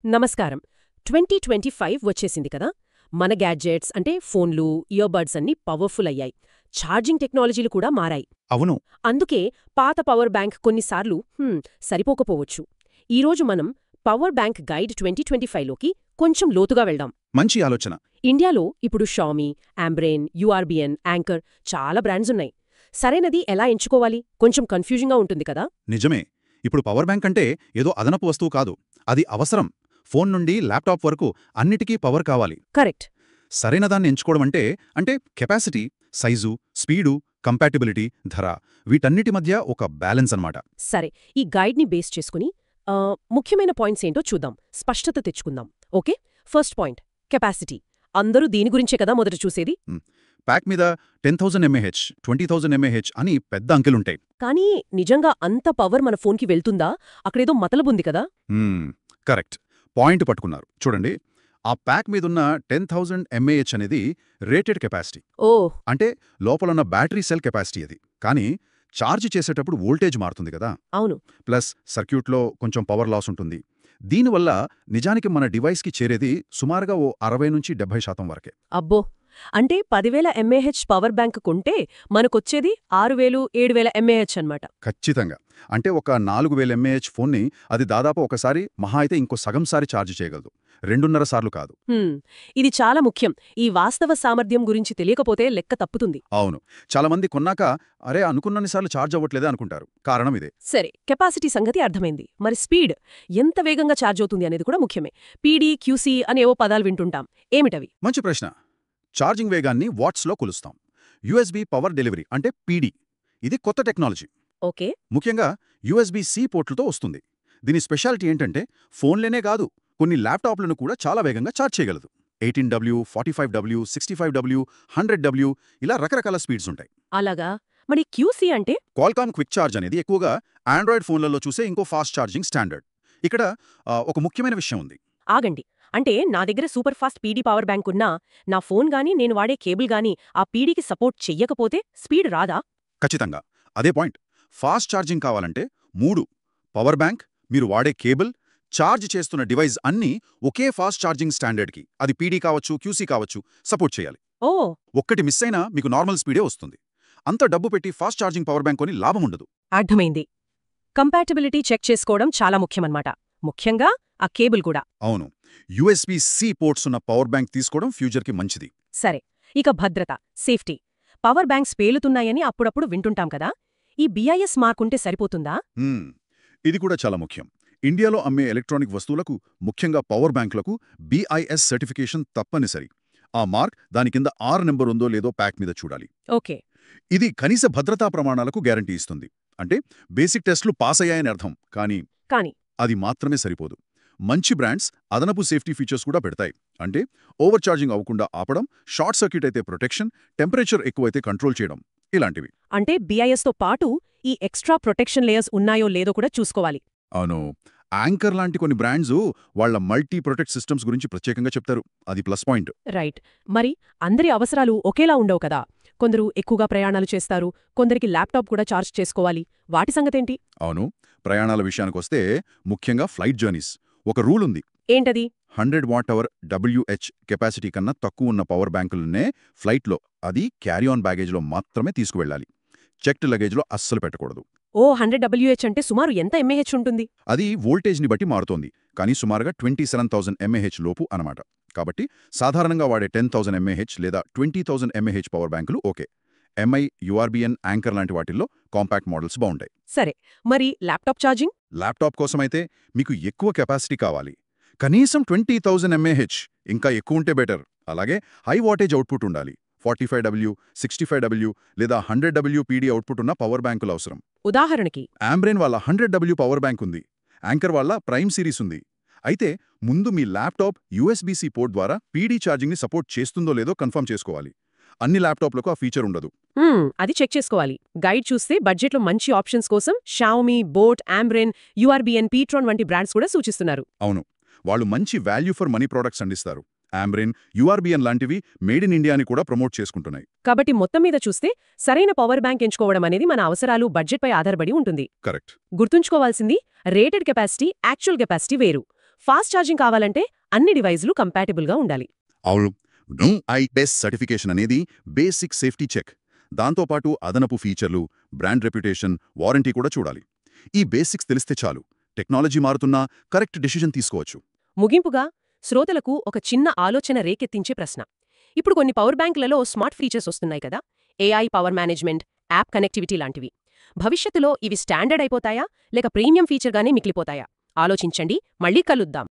నమస్కారం. 2025 వచ్చేసింది కదా. మన గ్యాడ్జెట్స్ అంటే ఫోన్లు, ఇయర్బడ్స్ అన్నీ పవర్ఫుల్ అయ్యాయి. ఛార్జింగ్ టెక్నాలజీలు కూడా మారాయి. అవును. అందుకే పాత పవర్ బ్యాంక్ కొన్నిసార్లు సరిపోకపోవచ్చు. ఈరోజు మనం పవర్ బ్యాంక్ గైడ్ 2025లోకి కొంచెం లోతుగా వెళ్దాం. మంచి ఆలోచన. ఇండియాలో ఇప్పుడు షామీ, ఆంబ్రెన్, యూఆర్బిఎన్, యాంకర్ చాలా బ్రాండ్స్ ఉన్నాయి. సరైనది ఎలా ఎంచుకోవాలి? కొంచెం కన్ఫ్యూజింగ్గా ఉంటుంది కదా. నిజమే. ఇప్పుడు పవర్ బ్యాంక్ అంటే ఏదో అదనపు వస్తువు కాదు, అది అవసరం. ఫోన్ నుండి ల్యాప్టాప్ వరకు అన్నిటికీ పవర్ కావాలి. కరెక్ట్. సరైనదాన్ని ఎంచుకోవడం అంటే కెపాసిటీ, సైజు, స్పీడు, కంపాటిబిలిటీ, ధర, వీటన్నిటి మధ్య ఒక బ్యాలెన్స్ అన్నమాట. సరే, ఈ గైడ్ని బేస్ చేసుకుని ముఖ్యమైన పాయింట్స్ ఏంటో చూద్దాం, స్పష్టత తెచ్చుకుందాం. Okay, first point capacity. అందరూ దీని గురించే కదా మొదట చూసేది. ప్యాక్ మీద 10,000 mAh, 20,000 mAh అని పెద్ద అంకెలుంటాయి. కానీ నిజంగా అంత పవర్ మన ఫోన్కి వెళ్తుందా? అక్కడేదో మతలబుంది కదా. కరెక్ట్ పాయింట్ పట్టుకున్నారు. చూడండి, ఆ ప్యాక్ మీదున్న 10,000 mAh అనేది రేటెడ్ కెపాసిటీ. ఓ, అంటే లోపలున్న బ్యాటరీ సెల్ కెపాసిటీ అది. కానీ ఛార్జ్ చేసేటప్పుడు వోల్టేజ్ మారుతుంది కదా. అవును. ప్లస్ సర్క్యూట్లో కొంచెం పవర్ లాస్ ఉంటుంది. దీనివల్ల నిజానికి మన డివైస్కి చేరేది సుమారుగా ఓ 60–70% వరకే. అబ్బో, అంటే 10,000 mAh పవర్ బ్యాంక్ కొంటే మనకొచ్చేది 6,000–7,000 mAh అన్నమాట. ఖచ్చితంగా. అంటే ఒక 4,000 mAh ఫోన్ని అది దాదాపు ఒకసారి మహా అయితే ఇంకో సగం సారి ఛార్జ్ చేయగలదు, 2.5 సార్లు కాదు. ఇది చాలా ముఖ్యం. ఈ వాస్తవ సామర్థ్యం గురించి తెలియకపోతే లెక్క తప్పుతుంది. అవును. చాలామంది కొన్నాక అరే అనుకున్నన్నిసార్లు ఛార్జ్ అవ్వట్లేదే అనుకుంటారు. కారణం ఇదే. సరే, కెపాసిటీ సంగతి అర్థమైంది. మరి స్పీడ్, ఎంత వేగంగా ఛార్జ్ అవుతుంది అనేది కూడా ముఖ్యమే. పీడీ, క్యూసీ అనేవో పదాలు వింటుంటాం. ఏమిటవి? మంచి ప్రశ్న. ఛార్జింగ్ వేగాన్ని వాట్స్లో కొలుస్తాం. యూఎస్బీ పవర్ డెలివరీ అంటే పీడీ, ఇది కొత్త టెక్నాలజీ. ఓకే. ముఖ్యంగా యూఎస్బీ-C పోర్టులతో వస్తుంది. దీని స్పెషాలిటీ ఏంటంటే ఫోన్లేనే కాదు, కొన్ని ల్యాప్టాప్లను కూడా చాలా వేగంగా ఛార్జ్ చేయగలదు. 18W, 45W, 65W, 100W ఇలా రకరకాల స్పీడ్స్ ఉంటాయి. అలాగా. మరి క్యూసీ అంటే? క్వాల్కామ్ క్విక్ ఛార్జ్ అనేది ఎక్కువగా ఆండ్రాయిడ్ ఫోన్లలో చూసే ఇంకో ఫాస్ట్ ఛార్జింగ్ స్టాండర్డ్. ఇక్కడ ఒక ముఖ్యమైన విషయం ఉంది. ఆగండి, అంటే నా దగ్గర super fast PD power bank ఉన్నా నా ఫోన్ గానీ నేను వాడే కేబుల్ గానీ ఆ పీడీకి సపోర్ట్ చెయ్యకపోతే స్పీడ్ రాదా? ఖచ్చితంగా అదే పాయింట్. ఫాస్ట్ ఛార్జింగ్ కావాలంటే 3 పవర్ బ్యాంక్, మీరు వాడే కేబుల్, ఛార్జ్ చేస్తున్న డివైస్ అన్నీ ఒకే ఫాస్ట్ ఛార్జింగ్ స్టాండర్డ్కి, అది పీడీ కావచ్చు, క్యూసీ కావచ్చు, సపోర్ట్ చేయాలి. ఓ, ఒక్కటి మిస్ అయినా మీకు నార్మల్ స్పీడే వస్తుంది. అంత డబ్బు పెట్టి ఫాస్ట్ ఛార్జింగ్ పవర్ బ్యాంక్ కొని లాభం ఉండదు. అర్థమైంది. కంపాటిబిలిటీ చెక్ చేసుకోవడం చాలా ముఖ్యమన్నమాట. ముఖ్యంగా ఆ కేబుల్ కూడా. అవును. యూఎస్బీ-C పోర్ట్స్ ఉన్న పవర్ బ్యాంక్ తీసుకోవడం ఫ్యూచర్కి మంచిది. సరే, ఇక భద్రత, సేఫ్టీ. పవర్ బ్యాంక్స్ పేలుతున్నాయని అప్పుడప్పుడు వింటుంటాం కదా. ఈ BIS మార్కుంటే సరిపోతుందా? ఇది కూడా చాలా ముఖ్యం. ఇండియాలో అమ్మే ఎలక్ట్రానిక్ వస్తువులకు, ముఖ్యంగా పవర్ బ్యాంకులకు BIS సర్టిఫికేషన్ తప్పనిసరి. ఆ మార్క్ దాని కింద R నెంబర్ ఉందో లేదో ప్యాక్ మీద చూడాలి. ఓకే. ఇది కనీస భద్రతా ప్రమాణాలకు గ్యారంటీ ఇస్తుంది. అంటే బేసిక్ టెస్టులు పాస్ అయ్యాయని అర్థం. కానీ అది మాత్రమే సరిపోదు. మంచి బ్రాండ్స్ అదనపు సేఫ్టీ ఫీచర్స్ కూడా పెడతాయి. అంటే ఓవర్ ఛార్జింగ్ అవ్వకుండా ఆపడం, షార్ట్ సర్క్యూట్ అయితే ప్రొటెక్షన్, టెంపరేచర్ ఎక్కువైతే కంట్రోల్ చేయడం, ఇలాంటివి. అంటే BISతో పాటు ఈ ఎక్స్ట్రా ప్రొటెక్షన్ లేయర్స్ ఉన్నాయో లేదో కూడా చూసుకోవాలి. అవును. యాంకర్ లాంటి కొన్ని బ్రాండ్స్ వాళ్ళ మల్టీ ప్రొటెక్ట్ సిస్టమ్స్ గురించి ప్రత్యేకంగా చెప్తారు. అది ప్లస్ పాయింట్. రైట్. మరి అందరి అవసరాలు ఒకేలా ఉండవు కదా. కొందరు ఎక్కువగా ప్రయాణాలు చేస్తారు, కొందరికి ల్యాప్టాప్ కూడా ఛార్జ్ చేసుకోవాలి. వాటి సంగతేంటి? అవును. ప్రయాణాల విషయానికొస్తే ముఖ్యంగా ఫ్లైట్ జర్నీస్ ఒక రూల్ ఉంది. ఏంటది? 100 వాట్-అవర్ WH కెపాసిటీ కన్నా తక్కువ ఉన్న పవర్ బ్యాంకులనే ఫ్లైట్లో, అది క్యారీ ఆన్ బ్యాగేజ్లో మాత్రమే తీసుకువెళ్ళాలి. చెక్డ్ లగేజ్లో అస్సలు పెట్టకూడదు. ఓ, 100 WH అంటే సుమారు ఎంత mAh ఉంటుంది? అది వోల్టేజ్ని బట్టి మారుతోంది, కానీ సుమారుగా 27,000 mAh లోపు అనమాట. కాబట్టి సాధారణంగా వాడే 10,000 mAh లేదా 20,000 mAh పవర్ బ్యాంకులు ఓకే. MI, URBN, యాంకర్ లాంటి వాటిల్లో కాంపాక్ట్ మోడల్స్ బాగుంటాయి. సరే, మరి ల్యాప్టాప్ ఛార్జింగ్? ల్యాప్టాప్ కోసమైతే మీకు ఎక్కువ కెపాసిటీ కావాలి. కనీసం 20,000 mAh, ఇంకా ఎక్కువ ఉంటే బెటర్. అలాగే హై వాటేజ్ అవుట్పుట్ ఉండాలి. 45W, 65W లేదా 100W పీడీ అవుట్పుట్ ఉన్న పవర్ బ్యాంకులు అవసరం. ఉదాహరణకి ఆంబ్రెన్ వాళ్ళ 100W పవర్ బ్యాంక్ ఉంది, యాంకర్ వాళ్ళ ప్రైమ్ సిరీస్ ఉంది. అయితే ముందు మీ ల్యాప్టాప్ USB-C పోర్ట్ ద్వారా పీడీ ఛార్జింగ్ని సపోర్ట్ చేస్తుందో లేదో కన్ఫర్మ్ చేసుకోవాలి. అన్ని ల్యాప్టాప్లకు ఆ ఫీచర్ ఉండదు. అది చెక్ చేసుకోవాలి. గైడ్ చూస్తే బడ్జెట్లో మంచి ఆప్షన్స్ కోసం షావమీ, బోట్, ఆంబ్రెన్, యూఆర్బిఎన్, పీట్రాన్ వంటి బ్రాండ్స్ కూడా సూచిస్తున్నారు. అవును. వాళ్ళు మంచి వాల్యూ ఫర్ మనీ ప్రోడక్ట్స్ అందిస్తారు. ఆంబ్రెన్, యూఆర్బిఎన్ లాంటివి మేడ్ ఇన్ ఇండియాని కూడా ప్రమోట్ చేసుకుంటున్నాయి. కాబట్టి మొత్తం మీద చూస్తే సరైన పవర్ బ్యాంక్ ఎంచుకోవడం అనేది మన అవసరాలు, బడ్జెట్పై ఆధారపడి ఉంటుంది. కరెక్ట్. గుర్తుంచుకోవాల్సింది రేటెడ్ కెపాసిటీ, యాక్చువల్ కెపాసిటీ వేరు. ఫాస్ట్ ఛార్జింగ్ కావాలంటే అన్ని డివైజ్లు కంపాటిబుల్గా ఉండాలి. అవును, ఐబెస్ సర్టిఫికేషన్ అనేది బేసిక్ సేఫ్టీ చెక్. దాంతోపాటు అదనపు ఫీచర్లు, బ్రాండ్ రెప్యుటేషన్, వారంటీ కూడా చూడాలి. ఈ బేసిక్స్ తెలిస్తే చాలు, టెక్నాలజీ మారుతున్నా కరెక్ట్ డెసిషన్ తీసుకోవచ్చు. ముగింపుగా శ్రోతలకు ఒక చిన్న ఆలోచన రేకెత్తించే ప్రశ్న. ఇప్పుడు కొన్ని పవర్ బ్యాంకులలో స్మార్ట్ ఫీచర్స్ వస్తున్నాయి కదా, AI power management, app connectivity లాంటివి. భవిష్యత్తులో ఇవి స్టాండర్డ్ అయిపోతాయా లేక ప్రీమియం ఫీచర్గానే మిగిలిపోతాయా? ఆలోచించండి. మళ్ళీ కలుద్దాం.